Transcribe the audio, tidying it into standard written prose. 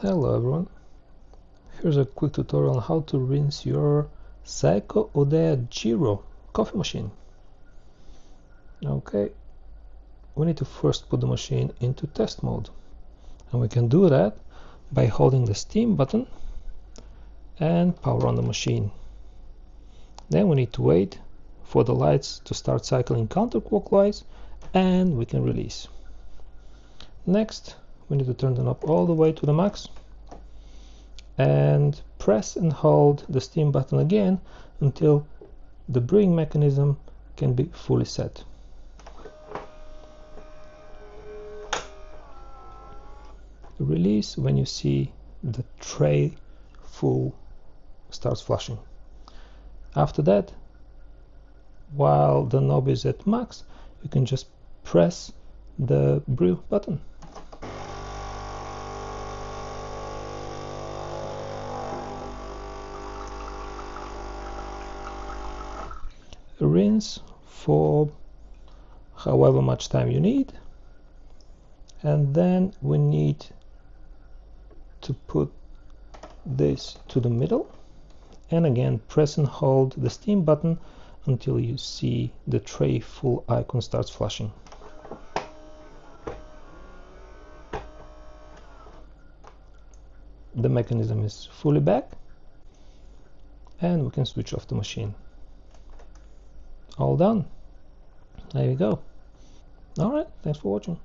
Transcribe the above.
Hello everyone, here's a quick tutorial on how to rinse your Saeco Odea Giro coffee machine. Okay, we need to first put the machine into test mode, and we can do that by holding the steam button and power on the machine. Then we need to wait for the lights to start cycling counterclockwise and we can release. Next, we need to turn the knob all the way to the max and press and hold the steam button again until the brewing mechanism can be fully set. Release when you see the tray full starts flushing. After that, while the knob is at max, you can just press the brew button. Rinse for however much time you need, and then we need to put this to the middle and again press and hold the steam button until you see the tray full icon starts flashing. The mechanism is fully back and we can switch off the machine. All done. There you go. Alright, thanks for watching.